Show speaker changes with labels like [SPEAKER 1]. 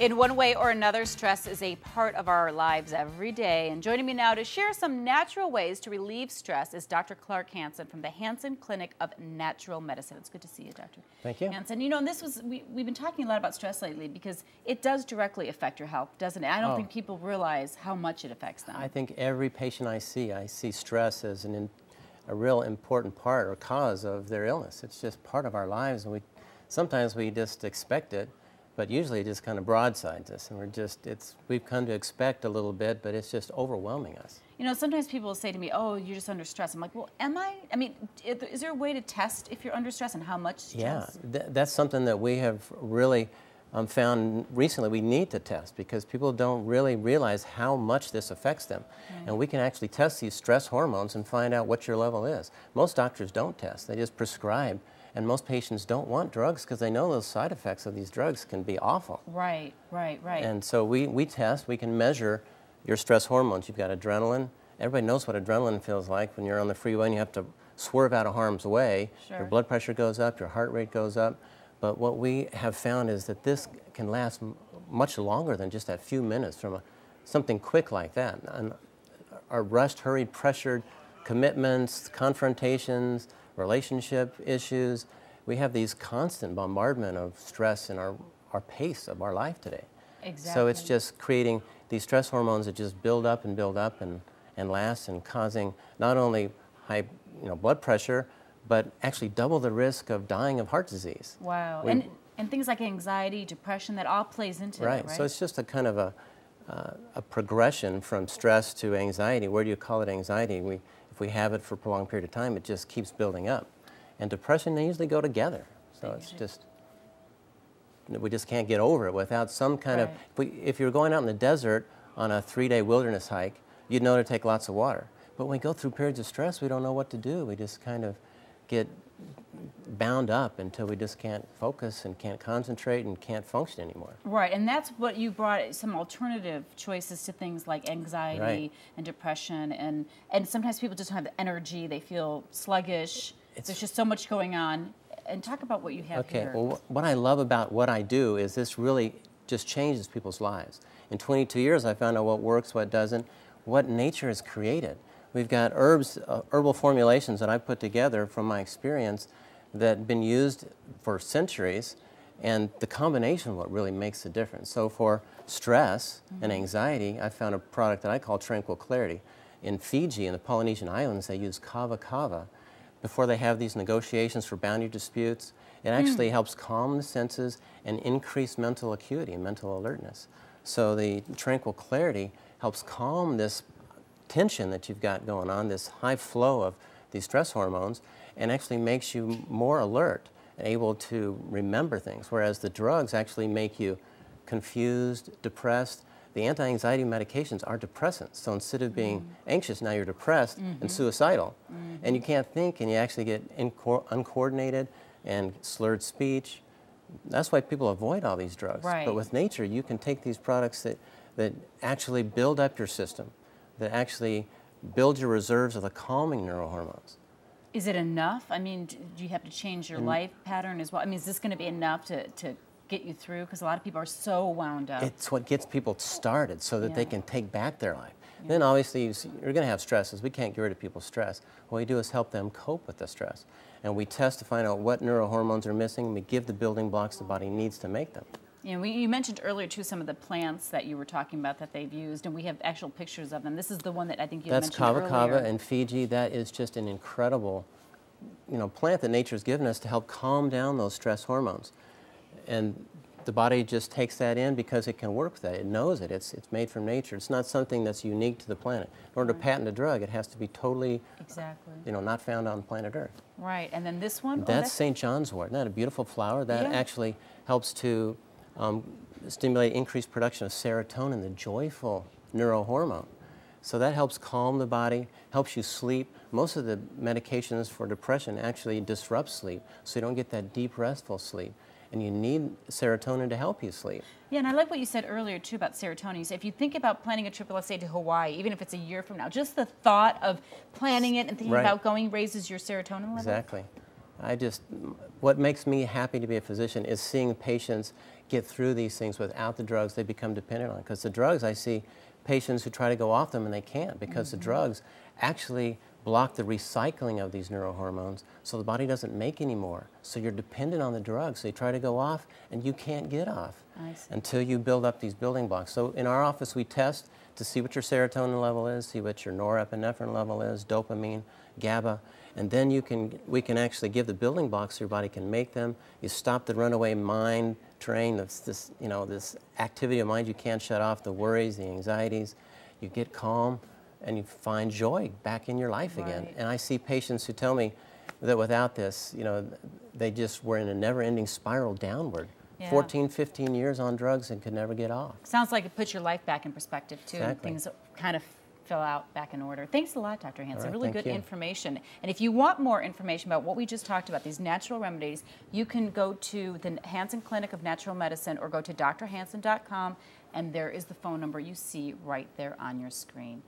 [SPEAKER 1] In one way or another, stress is a part of our lives every day. And joining me now to share some natural ways to relieve stress is Dr. Clark Hansen from the Hansen Clinic of Natural Medicine. It's good to see you, Dr.
[SPEAKER 2] Thank you.
[SPEAKER 1] Hansen. You know, and we've been talking a lot about stress lately because it does directly affect your health, doesn't it? I don't think people realize how much it affects them.
[SPEAKER 2] I think every patient I see stress as a real important part or cause of their illness. It's just part of our lives, and sometimes we just expect it, but usually it just kind of broadsides us, and we've come to expect a little bit, but it's just overwhelming us.
[SPEAKER 1] You know, sometimes people will say to me, oh, you're just under stress. I'm like, well, am I? I mean, is there a way to test if you're under stress and how much stress?
[SPEAKER 2] Yeah, that's something that we have really found recently we need to test, because people don't really realize how much this affects them. And we can actually test these stress hormones and find out what your level is. Most doctors don't test, they just prescribe. And most patients don't want drugs because they know those side effects of these drugs can be awful.
[SPEAKER 1] Right.
[SPEAKER 2] And so we test, we can measure your stress hormones. You've got adrenaline. Everybody knows what adrenaline feels like when you're on the freeway and you have to swerve out of harm's way. Sure. Your blood pressure goes up, your heart rate goes up. But what we have found is that this can last much longer than just that few minutes from something quick like that. And our rushed, hurried, pressured commitments, confrontations, relationship issues, we have these constant bombardment of stress in our pace of our life today.
[SPEAKER 1] Exactly.
[SPEAKER 2] So it's just creating these stress hormones that just build up and last, and causing not only high blood pressure, but actually double the risk of dying of heart disease.
[SPEAKER 1] Wow. And things like anxiety, depression, that all plays into it, right?
[SPEAKER 2] So it's just a kind of a progression from stress to anxiety. Where do you call it anxiety? If we have it for a prolonged period of time, it just keeps building up. And depression, they usually go together. So it's just, we just can't get over it without some kind of, if you're going out in the desert on a 3-day wilderness hike, you'd know to take lots of water. But when we go through periods of stress, we don't know what to do. We just kind of get bound up until we just can't focus and can't concentrate and can't function anymore.
[SPEAKER 1] Right, and that's what you brought, some alternative choices to things like anxiety and depression, and sometimes people just don't have the energy, they feel sluggish, there's just so much going on. And talk about what you have here.
[SPEAKER 2] Okay, well, what I love about what I do is this really just changes people's lives. In 22 years, I found out what works, what doesn't, what nature has created. We've got herbal formulations that I put together from my experience that have been used for centuries, and the combination of what really makes the difference. So for stress and anxiety, I found a product that I call Tranquil Clarity. In Fiji, in the Polynesian Islands, they use kava kava. Before they have these negotiations for boundary disputes, it actually helps calm the senses and increase mental acuity and mental alertness. So the Tranquil Clarity helps calm this tension that you've got going on, this high flow of these stress hormones, and actually makes you more alert and able to remember things, whereas the drugs actually make you confused, depressed. The anti-anxiety medications are depressants, so instead of being anxious, now you're depressed and suicidal. And you can't think, and you actually get uncoordinated and slurred speech. That's why people avoid all these drugs. But with nature, you can take these products that actually build up your system, that actually build your reserves of the calming neurohormones.
[SPEAKER 1] Is it enough? I mean, do you have to change your life pattern as well? I mean, is this going to be enough to get you through? Because a lot of people are so wound up.
[SPEAKER 2] It's what gets people started so that they can take back their life. Then obviously you're going to have stresses. We can't get rid of people's stress. What we do is help them cope with the stress. And we test to find out what neurohormones are missing, and we give the building blocks the body needs to make them.
[SPEAKER 1] You mentioned earlier, too, some of the plants that you were talking about that they've used, and we have actual pictures of them. This is the one that I think you mentioned earlier.
[SPEAKER 2] That's kava kava in Fiji. That is just an incredible plant that nature's given us to help calm down those stress hormones. And the body just takes that in because it can work with that. It knows it. It's made from nature. It's not something that's unique to the planet. In order to patent a drug, it has to be totally, not found on planet Earth.
[SPEAKER 1] Right. And then this one?
[SPEAKER 2] That's St. John's wort. Isn't that a beautiful flower? That actually helps to stimulate increased production of serotonin, the joyful neurohormone. So that helps calm the body, helps you sleep. Most of the medications for depression actually disrupt sleep, so you don't get that deep, restful sleep. And you need serotonin to help you sleep.
[SPEAKER 1] Yeah, and I like what you said earlier, too, about serotonin. So if you think about planning a trip, let's say, to Hawaii, even if it's a year from now, just the thought of planning it and thinking about going raises your serotonin level?
[SPEAKER 2] Exactly. What makes me happy to be a physician is seeing patients get through these things without the drugs they become dependent on. Because the drugs, I see patients who try to go off them and they can't, because the drugs actually block the recycling of these neurohormones, so the body doesn't make any more. So you're dependent on the drugs. So you try to go off and you can't get off until you build up these building blocks. So in our office we test to see what your serotonin level is, see what your norepinephrine level is, dopamine, GABA, and then we can actually give the building blocks so your body can make them. You stop the runaway mind train, this activity of mind you can't shut off, the worries, the anxieties. You get calm and you find joy back in your life again. And I see patients who tell me that without this, they just were in a never-ending spiral downward. 14, 15 years on drugs and could never get off.
[SPEAKER 1] Sounds like it puts your life back in perspective, too.
[SPEAKER 2] Exactly.
[SPEAKER 1] Things kind of fill out back in order. Thanks a lot, Dr. Hansen.
[SPEAKER 2] Right,
[SPEAKER 1] really good information. And if you want more information about what we just talked about, these natural remedies, you can go to the Hansen Clinic of Natural Medicine or go to drhansen.com, and there is the phone number you see right there on your screen.